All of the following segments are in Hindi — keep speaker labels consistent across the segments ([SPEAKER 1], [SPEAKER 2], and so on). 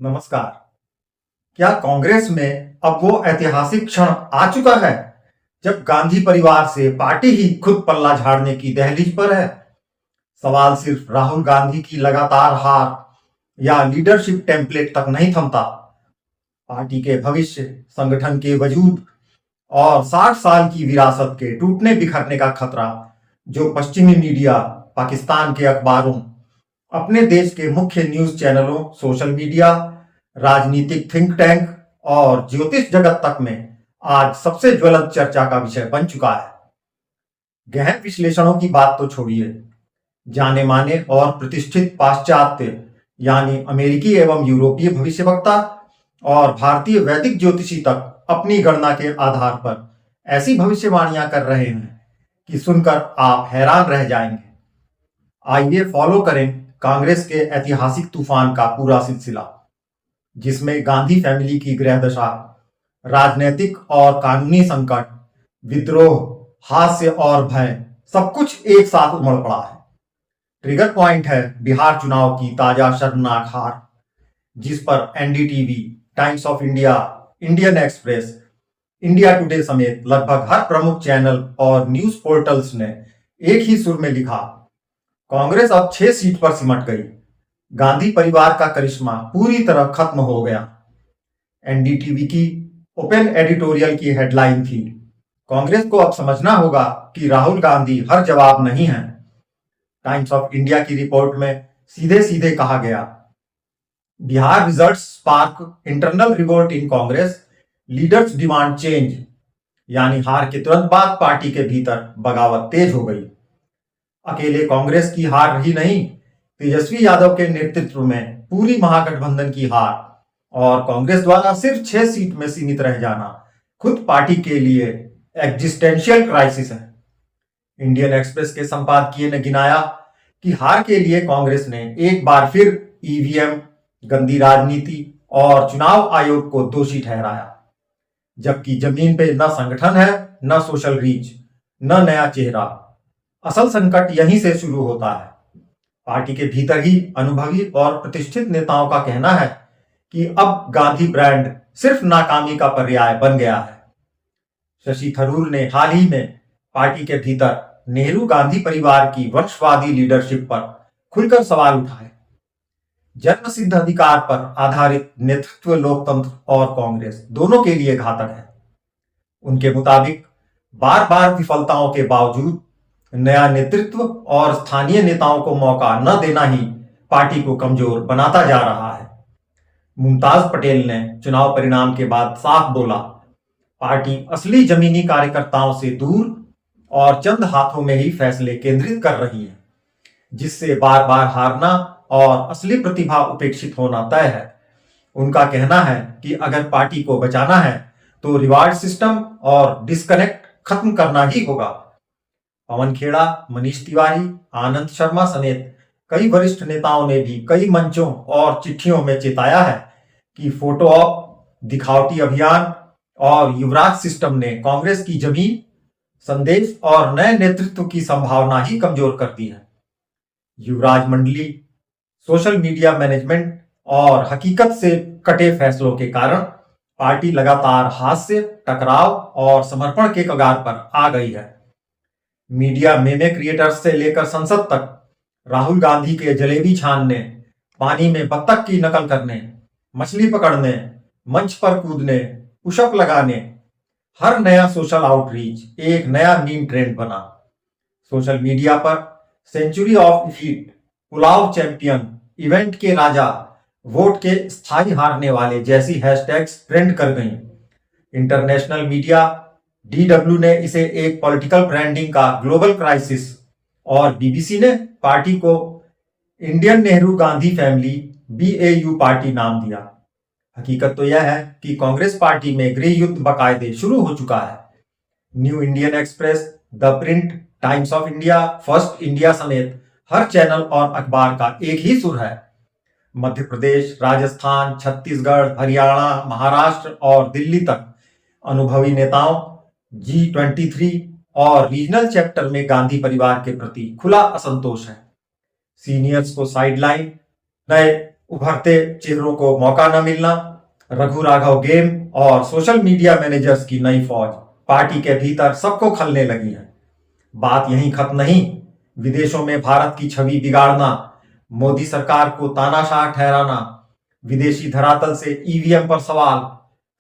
[SPEAKER 1] नमस्कार। क्या कांग्रेस में अब वो ऐतिहासिक क्षण आ चुका है जब गांधी परिवार से पार्टी ही खुद पल्ला झाड़ने की दहलीज पर है? सवाल सिर्फ राहुल गांधी की लगातार हार या लीडरशिप टेम्पलेट तक नहीं थमता। पार्टी के भविष्य, संगठन के वजूद और 60 साल की विरासत के टूटने बिखरने का खतरा जो पश्चिमी मीडिया, पाकिस्तान के अखबारों, अपने देश के मुख्य न्यूज चैनलों, सोशल मीडिया, राजनीतिक थिंक टैंक और ज्योतिष जगत तक में आज सबसे ज्वलंत चर्चा का विषय बन चुका है। गहन विश्लेषणों की बात तो छोड़िए, जाने माने और प्रतिष्ठित पाश्चात्य यानी अमेरिकी एवं यूरोपीय भविष्यवक्ता और भारतीय वैदिक ज्योतिषी तक अपनी गणना के आधार पर ऐसी भविष्यवाणियां कर रहे हैं कि सुनकर आप हैरान रह जाएंगे। आइए फॉलो करें कांग्रेस के ऐतिहासिक तूफान का पूरा सिलसिला, जिसमें गांधी फैमिली की ग्रहदशा, राजनीतिक और कानूनी संकट, विद्रोह, हास्य और भय, सब कुछ एक साथ उमड़ पड़ा है। ट्रिगर पॉइंट है बिहार चुनाव की ताजा शर्मनाक हार, जिस पर NDTV, times of India, Indian express, India today समेत लगभग हर प्रमुख चैनल और न्यूज पोर्टल्स ने एक ही सुर में लिखा, कांग्रेस अब 6 सीट पर सिमट गई, गांधी परिवार का करिश्मा पूरी तरह खत्म हो गया। एनडीटीवी की ओपन एडिटोरियल की हेडलाइन थी, कांग्रेस को अब समझना होगा कि राहुल गांधी हर जवाब नहीं है। टाइम्स ऑफ इंडिया की रिपोर्ट में सीधे सीधे कहा गया, Bihar results spark internal revolt in Congress, leaders demand change. यानी हार के तुरंत बाद पार्टी के भीतर बगावत तेज हो गई। अकेले कांग्रेस की हार रही नहीं, तेजस्वी यादव के नेतृत्व में पूरी महागठबंधन की हार और कांग्रेस द्वारा सिर्फ 6 सीट में सीमित रह जाना खुद पार्टी के लिए एग्जिस्टेंशियल क्राइसिस है। इंडियन एक्सप्रेस के संपादकीय ने गिनाया कि हार के लिए कांग्रेस ने एक बार फिर ईवीएम, गंदी राजनीति और चुनाव आयोग को दोषी ठहराया, जबकि जमीन पे न संगठन है, न सोशल रीच, न नया चेहरा। असल संकट यहीं से शुरू होता है। पार्टी के भीतर ही अनुभवी और प्रतिष्ठित नेताओं का कहना है कि अब गांधी ब्रांड सिर्फ नाकामी का पर्याय बन गया है। शशि थरूर ने हाल ही में पार्टी के भीतर नेहरू गांधी परिवार की वंशवादी लीडरशिप पर खुलकर सवाल उठाए। जन्म सिद्ध अधिकार पर आधारित नेतृत्व लोकतंत्र और कांग्रेस दोनों के लिए घातक है। उनके मुताबिक बार बार विफलताओं के बावजूद नया नेतृत्व और स्थानीय नेताओं को मौका न देना ही पार्टी को कमजोर बनाता जा रहा है। मुमताज पटेल ने चुनाव परिणाम के बाद साफ बोला, पार्टी असली जमीनी कार्यकर्ताओं से दूर और चंद हाथों में ही फैसले केंद्रित कर रही है, जिससे बार बार हारना और असली प्रतिभा उपेक्षित होना तय है। उनका कहना है कि अगर पार्टी को बचाना है तो रिवार्ड सिस्टम और डिस्कनेक्ट खत्म करना ही होगा। पवन खेड़ा, मनीष तिवारी, आनंद शर्मा समेत कई वरिष्ठ नेताओं ने भी कई मंचों और चिट्ठियों में चेताया है कि फोटो ऑप, दिखावटी अभियान और युवराज सिस्टम ने कांग्रेस की जमीन, संदेश और नए नेतृत्व की संभावना ही कमजोर कर दी है। युवराज मंडली, सोशल मीडिया मैनेजमेंट और हकीकत से कटे फैसलों के कारण पार्टी लगातार हास्य, टकराव और समर्पण के कगार पर आ गई है। मीडिया मेमे क्रिएटर्स से लेकर संसद तक राहुल गांधी के जलेबी छानने, पानी में बत्तख की नकल करने, मछली पकड़ने, मंच पर कूदने, पुशअप लगाने, हर नया सोशल आउटरीच एक नया मीम ट्रेंड बना। सोशल मीडिया पर century of heat, pulao champion, event के राजा, वोट के स्थायी हारने वाले जैसी हैशटैग्स ट्रेंड कर गईं। इंटरनेशनल मीडिया, डीडब्ल्यू ने इसे एक पॉलिटिकल ब्रांडिंग का ग्लोबल क्राइसिस और बीबीसी ने पार्टी को Indian Nehru Gandhi family BAU party नाम दिया। हकीकत तो यह है कि कांग्रेस पार्टी में गृह युद्ध बाकायदे शुरू हो चुका है। New Indian express, the print, times of India, first India समेत हर चैनल और अखबार का एक ही सुर है। मध्य प्रदेश, राजस्थान, छत्तीसगढ़, हरियाणा, महाराष्ट्र और दिल्ली तक अनुभवी नेताओं, G23 और रीजनल चैप्टर में गांधी परिवार के प्रति खुला असंतोष है। सीनियर्स को साइडलाइन, नए उभरते चेहरों को मौका न मिलना, रघु राघव गेम और सोशल मीडिया मैनेजर्स की नई फौज पार्टी के भीतर सबको खलने लगी है। बात यहीं खत्म नहीं, विदेशों में भारत की छवि बिगाड़ना, मोदी सरकार को तानाशाह ठहराना, विदेशी धरातल से ईवीएम पर सवाल,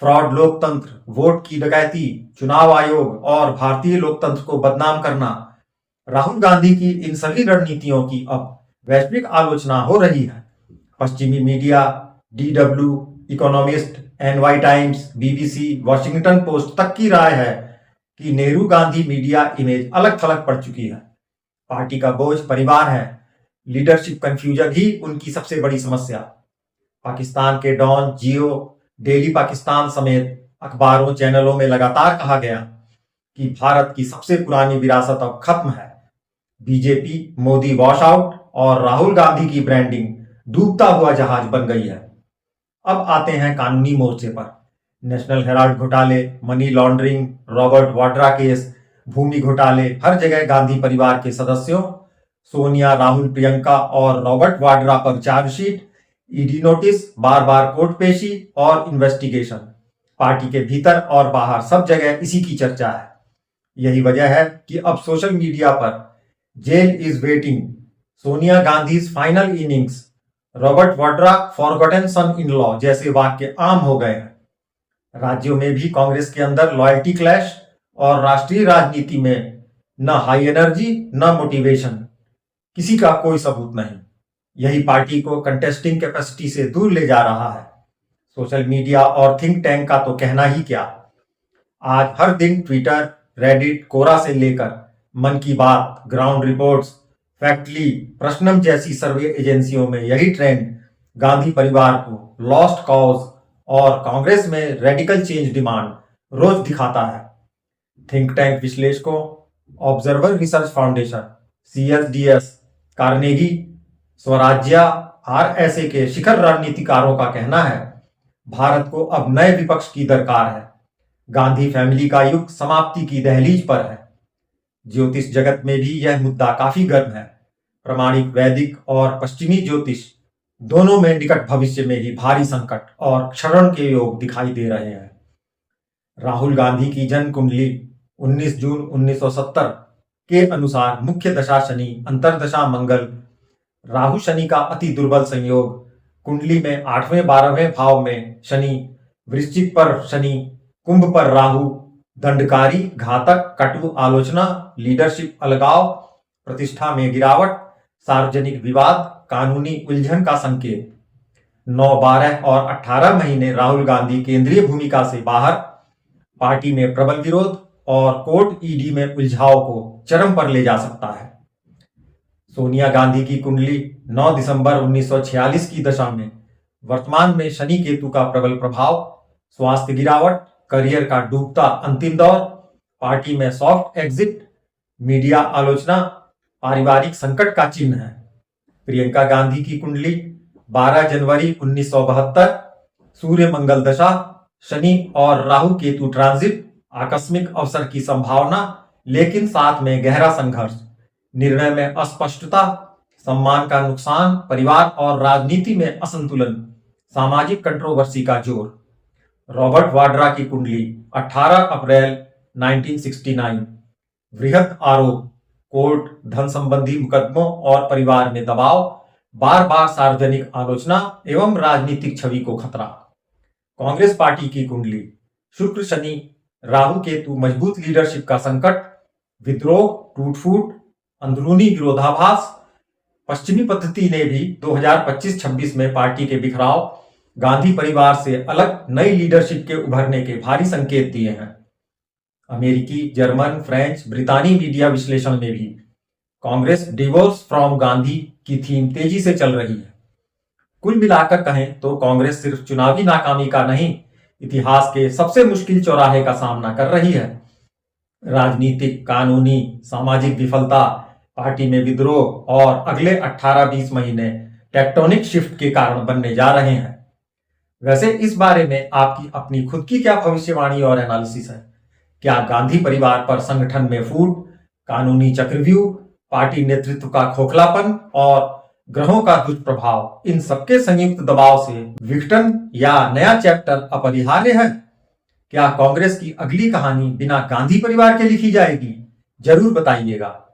[SPEAKER 1] फ्रॉड लोकतंत्र, वोट की डकैती, चुनाव आयोग और भारतीय लोकतंत्र को बदनाम करना। राहुल गांधी की इन सभी रणनीतियों की अब वैश्विक आलोचना हो रही है। पश्चिमी media, DW, economist, NY times, BBC, Washington post तक की राय है कि नेहरू गांधी मीडिया इमेज अलग थलग पड़ चुकी है। पार्टी का बोझ परिवार है, लीडरशिप कंफ्यूजन ही उनकी सबसे बड़ी समस्या। पाकिस्तान के डॉन, जियो, डेली पाकिस्तान समेत अखबारों चैनलों में लगातार कहा गया कि भारत की सबसे पुरानी विरासत अब खत्म है। बीजेपी, मोदी वॉश आउट और राहुल गांधी की ब्रांडिंग डूबता हुआ जहाज बन गई है। अब आते हैं कानूनी मोर्चे पर। नेशनल हेराल्ड घोटाले, money laundering, Robert Vadra case, भूमि घोटाले, हर जगह गांधी परिवार के सदस्यों, सोनिया, राहुल, प्रियंका और रॉबर्ट वाड्रा पर चार्जशीट, ईडी नोटिस, बार बार कोर्ट पेशी और इन्वेस्टिगेशन। पार्टी के भीतर और बाहर सब जगह इसी की चर्चा है। यही वजह है कि अब सोशल मीडिया पर jail is waiting, Sonia Gandhi's final innings, Robert Vadra forgotten son in law जैसे वाक्य आम हो गए हैं। राज्यों में भी कांग्रेस के अंदर लॉयल्टी क्लैश और राष्ट्रीय राजनीति में न हाई एनर्जी न मोटिवेशन, किसी का कोई सबूत नहीं। यही पार्टी को कंटेस्टिंग कैपेसिटी से दूर ले जा रहा है। सोशल मीडिया और थिंक टैंक का तो कहना ही क्या। आज हर दिन ट्विटर, रेडिट, कोरा से लेकर मन की बात, ग्राउंड रिपोर्ट्स, फैक्टली, प्रश्नम जैसी सर्वे एजेंसियों में यही ट्रेंड गांधी परिवार को लॉस्ट कॉज और कांग्रेस में रेडिकल चेंज डिमांड रोज दिखाता है। थिंक टैंक विश्लेषकों, observer research foundation, CSDS, Carnegie, Swarajya, RSA के शिखर रणनीतिकारों का कहना है भारत को अब नए विपक्ष की दरकार है। गांधी फैमिली का युग समाप्ति की दहलीज पर है। ज्योतिष जगत में भी यह मुद्दा काफी गर्म है। प्रामाणिक वैदिक और पश्चिमी ज्योतिष दोनों में निकट भविष्य में ही भारी संकट और क्षरण के योग दिखाई दे रहे हैं। राहुल गांधी की जन्म कुंडली 19 जून 1970 के अनुसार मुख्य दशा शनि, अंतर्दशा मंगल, राहु शनि का अति दुर्बल संयोग, कुंडली में 8वें 12वें भाव में शनि, वृश्चिक पर शनि, कुंभ पर राहु, दंडकारी, घातक, कटु आलोचना, लीडरशिप अलगाव, प्रतिष्ठा में गिरावट, सार्वजनिक विवाद, कानूनी उलझन का संकेत। 9, 12 और 18 महीने राहुल गांधी केंद्रीय भूमिका से बाहर, पार्टी में प्रबल विरोध और कोर्ट ईडी में उलझाव को चरम पर ले जा सकता है। सोनिया गांधी की कुंडली 9 दिसंबर 1946 की दशा में वर्तमान में शनि केतु का प्रबल प्रभाव, स्वास्थ्य गिरावट, करियर का डूबता अंतिम दौर, पार्टी में सॉफ्ट एग्जिट, मीडिया आलोचना, पारिवारिक संकट का चिन्ह है। प्रियंका गांधी की कुंडली 12 जनवरी 1972, सूर्य मंगल दशा, शनि और राहु केतु ट्रांजिट, आकस्मिक अवसर की संभावना लेकिन साथ में गहरा संघर्ष, निर्णय में अस्पष्टता, सम्मान का नुकसान, परिवार और राजनीति में असंतुलन, सामाजिक कंट्रोवर्सी का जोर। रॉबर्ट वाड्रा की कुंडली 18 अप्रैल 1969, वृहद आरोप, कोर्ट, धन संबंधी मुकदमों और परिवार में दबाव, बार बार सार्वजनिक आलोचना एवं राजनीतिक छवि को खतरा। कांग्रेस पार्टी की कुंडली शुक्र शनि, राहु केतु, मजबूत लीडरशिप का संकट, विद्रोह, टूट फूट, अंदरूनी विरोधाभास। पश्चिमी पद्धति ने भी 2025-26 में पार्टी के बिखराव, गांधी परिवार से अलग नई लीडरशिप के उभरने के भारी संकेत दिए हैं। अमेरिकी, जर्मन, फ्रेंच, ब्रितानी मीडिया विश्लेषण में भी कांग्रेस डिवोर्स फ्रॉम गांधी की थीम तेजी से चल रही है। कुल मिलाकर कहें तो कांग्रेस सिर्फ चुनावी नाकामी का नहीं, इतिहास के सबसे मुश्किल चौराहे का सामना कर रही है। राजनीतिक, कानूनी, सामाजिक विफलता, पार्टी में विद्रोह और अगले 18-20 महीने टेक्टोनिक शिफ्ट के कारण बनने जा रहे हैं। वैसे इस बारे में आपकी अपनी खुद की क्या भविष्यवाणी और एनालिसिस है? क्या गांधी परिवार पर संगठन में फूट, कानूनी चक्रव्यूह, पार्टी नेतृत्व का खोखलापन और ग्रहों का दुष्प्रभाव, इन सबके संयुक्त दबाव से विघटन या नया चैप्टर अपरिहार्य है। क्या कांग्रेस की अगली कहानी बिना गांधी परिवार के लिखी जाएगी? जरूर बताइएगा।